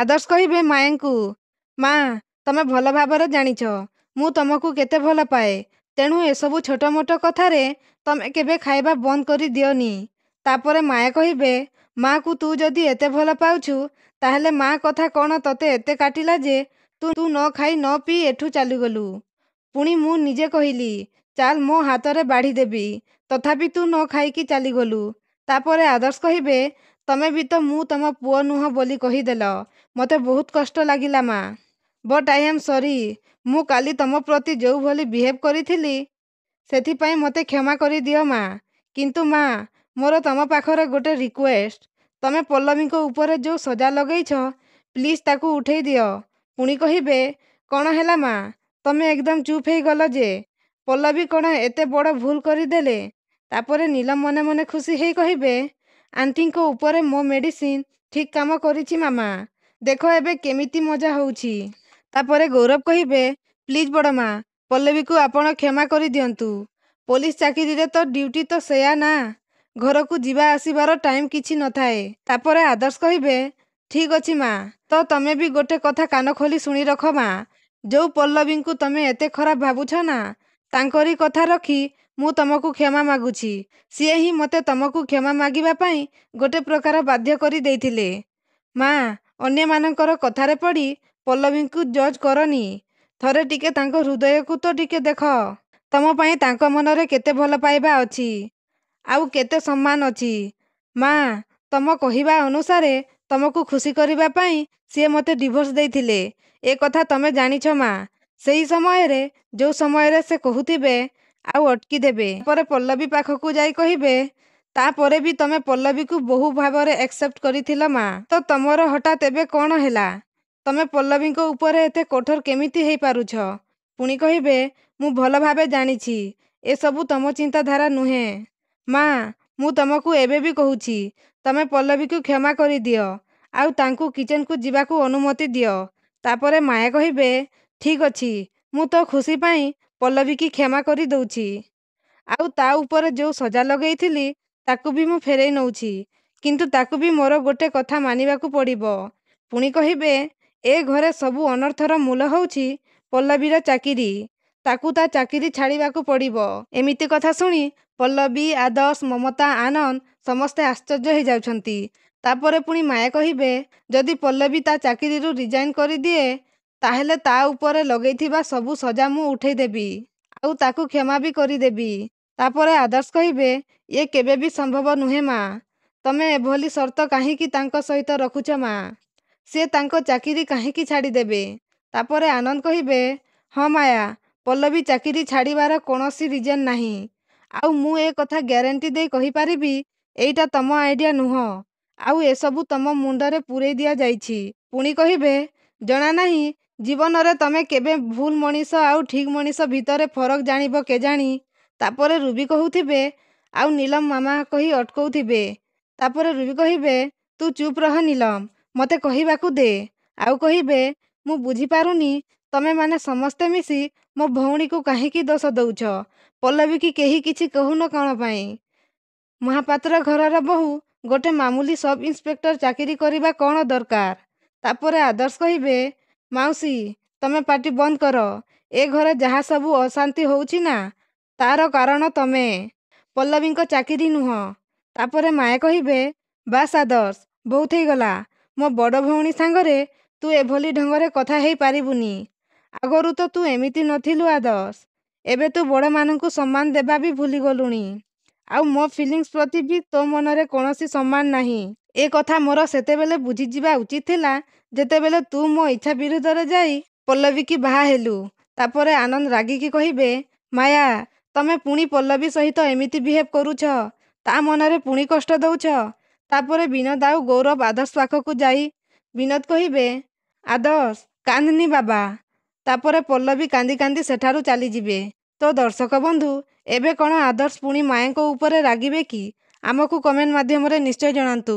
ଆଦର୍ଶ କହିବେ ମାୟାଙ୍କୁ, ମା ତମେ ଭଲ ଭାବରେ ଜାଣିଛ ମୁଁ ତମକୁ କେତେ ଭଲ ପାଏ, ତେଣୁ ଏସବୁ ଛୋଟ ମୋଟ କଥାରେ ତମେ କେବେ ଖାଇବା ବନ୍ଦ କରି ଦିଅନି। ତାପରେ ମାୟା କହିବେ, ମାକୁ ତୁ ଯଦି ଏତେ ଭଲ ପାଉଛୁ ତାହେଲେ ମା କଥା କ'ଣ ତତେ ଏତେ କାଟିଲା ଯେ ତୁ ନ ଖାଇ ନ ପିଇ ଏଠୁ ଚାଲିଗଲୁ। ପୁଣି ମୁଁ ନିଜେ କହିଲି ଚାଲ ମୋ ହାତରେ ବାଢ଼ି ଦେବି, ତଥାପି ତୁ ନ ଖାଇକି ଚାଲିଗଲୁ। ତାପରେ ଆଦର୍ଶ କହିବେ, ତମେ ବି ତ ମୁଁ ତମ ପୁଅ ନୁହଁ ବୋଲି କହିଦେଲ, ମୋତେ ବହୁତ କଷ୍ଟ ଲାଗିଲା ମା। ବଟ୍ ଆଇ ଆମ୍ ସରି, ମୁଁ କାଲି ତମ ପ୍ରତି ଯେଉଁଭଳି ବିହେଭ୍ କରିଥିଲି ସେଥିପାଇଁ ମୋତେ କ୍ଷମା କରିଦିଅ ମା। କିନ୍ତୁ ମା ମୋର ତମ ପାଖରେ ଗୋଟେ ରିକ୍ୱେଷ୍ଟ, ତମେ ପଲ୍ଲବୀଙ୍କ ଉପରେ ଯେଉଁ ସଜା ଲଗେଇଛ ପ୍ଲିଜ୍ ତାକୁ ଉଠେଇ ଦିଅ। ପୁଣି କହିବେ, କ'ଣ ହେଲା ମା ତମେ ଏକଦମ ଚୁପ୍ ହେଇଗଲ ଯେ, ପଲ୍ଲବୀ କ'ଣ ଏତେ ବଡ଼ ଭୁଲ କରିଦେଲେ? ତାପରେ ନୀଲମ ମନେ ମନେ ଖୁସି ହେଇ କହିବେ, ଆଣ୍ଟିଙ୍କ ଉପରେ ମୋ ମେଡ଼ିସିନ ଠିକ୍ କାମ କରିଛି ମାମା, ଦେଖ ଏବେ କେମିତି ମଜା ହେଉଛି। ତାପରେ ଗୌରବ କହିବେ, ପ୍ଲିଜ୍ ବଡ଼ ମା ପଲ୍ଲବୀକୁ ଆପଣ କ୍ଷମା କରିଦିଅନ୍ତୁ। ପୋଲିସ ଚାକିରିରେ ତ ଡ୍ୟୁଟି ତ ସେୟା ନା, ଘରକୁ ଯିବା ଆସିବାର ଟାଇମ୍ କିଛି ନଥାଏ। ତାପରେ ଆଦର୍ଶ କହିବେ, ଠିକ୍ ଅଛି ମା, ତ ତମେ ବି ଗୋଟେ କଥା କାନ ଖୋଲି ଶୁଣି ରଖ ମା, ଯେଉଁ ପଲ୍ଲବୀଙ୍କୁ ତମେ ଏତେ ଖରାପ ଭାବୁଛ ନା ତାଙ୍କରି କଥା ରଖି ମୁଁ ତମକୁ କ୍ଷମା ମାଗୁଛି। ସିଏ ହିଁ ମୋତେ ତମକୁ କ୍ଷମା ମାଗିବା ପାଇଁ ଗୋଟେ ପ୍ରକାର ବାଧ୍ୟ କରି ଦେଇଥିଲେ। ମା ଅନ୍ୟମାନଙ୍କର କଥାରେ ପଡ଼ି ପଲ୍ଲବୀଙ୍କୁ ଜଜ୍ କରନି, ଥରେ ଟିକେ ତାଙ୍କ ହୃଦୟକୁ ତ ଟିକେ ଦେଖ। ତମ ପାଇଁ ତାଙ୍କ ମନରେ କେତେ ଭଲ ପାଇବା ଅଛି ଆଉ କେତେ ସମ୍ମାନ ଅଛି। ମା ତମ କହିବା ଅନୁସାରେ ତମକୁ ଖୁସି କରିବା ପାଇଁ ସିଏ ମୋତେ ଡିଭୋର୍ସ ଦେଇଥିଲେ, ଏ କଥା ତମେ ଜାଣିଛ ମା। ସେହି ସମୟରେ ଯେଉଁ ସମୟରେ ସେ କହୁଥିବେ ଆଉ ଅଟକି ଦେବେ। ପରେ ପଲ୍ଲବୀ ପାଖକୁ ଯାଇ କହିବେ, ତାପରେ ବି ତମେ ପଲ୍ଲବୀକୁ ବହୁ ଭାବରେ ଆକ୍ସେପ୍ଟ କରିଥିଲ ମା, ତ ତମର ହଠାତ୍ ଏବେ କ'ଣ ହେଲା? ତମେ ପଲ୍ଲବୀଙ୍କ ଉପରେ ଏତେ କଠୋର କେମିତି ହେଇପାରୁଛ? ପୁଣି କହିବେ, ମୁଁ ଭଲ ଭାବେ ଜାଣିଛି ଏସବୁ ତମ ଚିନ୍ତାଧାରା ନୁହେଁ। ମା ମୁଁ ତମକୁ ଏବେ ବି କହୁଛି, ତମେ ପଲ୍ଲବୀକୁ କ୍ଷମା କରିଦିଅ ଆଉ ତାଙ୍କୁ କିଚେନକୁ ଯିବାକୁ ଅନୁମତି ଦିଅ। ତାପରେ ମାୟା କହିବେ, ଠିକ୍ ଅଛି, ମୁଁ ତ ଖୁସି ପାଇଁ ପଲ୍ଲବୀକି କ୍ଷମା କରି ଦଉଛି ଆଉ ତା ଉପରେ ଯେଉଁ ସଜା ଲଗେଇଥିଲି ତାକୁ ବି ମୁଁ ଫେରେଇ ନେଉଛି, କିନ୍ତୁ ତାକୁ ବି ମୋର ଗୋଟେ କଥା ମାନିବାକୁ ପଡ଼ିବ। ପୁଣି କହିବେ, ଏ ଘରେ ସବୁ ଅନର୍ଥର ମୂଳ ହେଉଛି ପଲ୍ଲବୀର ଚାକିରି, ତାକୁ ତା ଚାକିରି ଛାଡ଼ିବାକୁ ପଡ଼ିବ। ଏମିତି କଥା ଶୁଣି ପଲ୍ଲବୀ, ଆଦର୍ଶ, ମମତା, ଆନନ୍ଦ ସମସ୍ତେ ଆଶ୍ଚର୍ଯ୍ୟ ହେଇଯାଉଛନ୍ତି। ତାପରେ ପୁଣି ମାୟା କହିବେ, ଯଦି ପଲ୍ଲବୀ ତା ଚାକିରିରୁ ରିଜାଇନ୍ କରିଦିଏ ତାହେଲେ ତା ଉପରେ ଲଗେଇଥିବା ସବୁ ସଜା ମୁଁ ଉଠେଇ ଦେବି ଆଉ ତାକୁ କ୍ଷମା ବି କରିଦେବି। ତାପରେ ଆଦର୍ଶ କହିବେ, ଇଏ କେବେ ବି ସମ୍ଭବ ନୁହେଁ ମା, ତମେ ଏଭଳି ସର୍ତ୍ତ କାହିଁକି ତାଙ୍କ ସହିତ ରଖୁଛ ମା, ସେ ତାଙ୍କ ଚାକିରି କାହିଁକି ଛାଡ଼ିଦେବେ? ତାପରେ ଆନନ୍ଦ କହିବେ, ହଁ ମାୟା ପଲ୍ଲବୀ ଚାକିରି ଛାଡ଼ିବାର କୌଣସି ରିଜନ୍ ନାହିଁ ଆଉ ମୁଁ ଏ କଥା ଗ୍ୟାରେଣ୍ଟି ଦେଇ କହିପାରିବି ଏଇଟା ତମ ଆଇଡ଼ିଆ ନୁହଁ ଆଉ ଏସବୁ ତମ ମୁଣ୍ଡରେ ପୂରେଇ ଦିଆଯାଇଛି। ପୁଣି କହିବେ, ଜଣା ନାହିଁ ଜୀବନରେ ତମେ କେବେ ଭୁଲ ମଣିଷ ଆଉ ଠିକ୍ ମଣିଷ ଭିତରେ ଫରକ ଜାଣିବ କେଜାଣି। ତାପରେ ରୁବି କହୁଥିବେ ଆଉ ନୀଲମ ମାମା କହି ଅଟକଉଥିବେ। ତାପରେ ରୁବି କହିବେ, ତୁ ଚୁପ୍ ରହ ନୀଲମ, ମୋତେ କହିବାକୁ ଦେ। ଆଉ କହିବେ, ମୁଁ ବୁଝିପାରୁନି ତମେମାନେ ସମସ୍ତେ ମିଶି ମୋ ଭଉଣୀକୁ କାହିଁକି ଦୋଷ ଦଉଛ, ପଲ୍ଲବୀକି କେହି କିଛି କହୁନ କ'ଣ ପାଇଁ? ମହାପାତ୍ର ଘରର ବୋହୂ ଗୋଟେ ମାମୁଲି ସବ୍ ଇନ୍ସପେକ୍ଟର ଚାକିରି କରିବା କ'ଣ ଦରକାର? ତାପରେ ଆଦର୍ଶ କହିବେ, ମାଉସୀ ତମେ ପାଟି ବନ୍ଦ କର, ଏ ଘରେ ଯାହା ସବୁ ଅଶାନ୍ତି ହେଉଛି ନା ତାର କାରଣ ତମେ, ପଲ୍ଲବୀଙ୍କ ଚାକିରି ନୁହଁ। ତାପରେ ମାୟା କହିବେ, ବାସ୍ ଆଦର୍ଶ ବହୁତ ହେଇଗଲା, ମୋ ବଡ଼ ଭଉଣୀ ସାଙ୍ଗରେ ତୁ ଏଭଳି ଢଙ୍ଗରେ କଥା ହେଇପାରିବୁନି। ଆଗରୁ ତ ତୁ ଏମିତି ନଥିଲୁ ଆଦର୍ଶ, ଏବେ ତୁ ବଡ଼ମାନଙ୍କୁ ସମ୍ମାନ ଦେବା ବି ଭୁଲିଗଲୁଣି ଆଉ ମୋ ଫିଲିଂସ୍ ପ୍ରତି ବି ତୋ ମନରେ କୌଣସି ସମ୍ମାନ ନାହିଁ। ଏ କଥା ମୋର ସେତେବେଳେ ବୁଝିଯିବା ଉଚିତ ଥିଲା ଯେତେବେଳେ ତୁ ମୋ ଇଚ୍ଛା ବିରୁଦ୍ଧରେ ଯାଇ ପଲ୍ଲବୀକି ବାହା ହେଲୁ। ତାପରେ ଆନନ୍ଦ ରାଗିକି କହିବେ, ମାୟା ତମେ ପୁଣି ପଲ୍ଲବୀ ସହିତ ଏମିତି ବିହେଭ୍ କରୁଛ, ତା ମନରେ ପୁଣି କଷ୍ଟ ଦଉଛ। ତାପରେ ବିନୋଦ ଆଉ ଗୌରବ ଆଦର୍ଶ ପାଖକୁ ଯାଇ ବିନୋଦ କହିବେ, ଆଦର୍ଶ କାନ୍ଦନି ବାବା। ତାପରେ ପଲ୍ଲବୀ କାନ୍ଦି କାନ୍ଦି ସେଠାରୁ ଚାଲିଯିବେ। ତ ଦର୍ଶକ ବନ୍ଧୁ ଏବେ କ'ଣ ଆଦର୍ଶ ପୁଣି ମାୟାଙ୍କ ଉପରେ ରାଗିବେ କି? ଆମକୁ କମେଣ୍ଟ ମାଧ୍ୟମରେ ନିଶ୍ଚୟ ଜଣାନ୍ତୁ।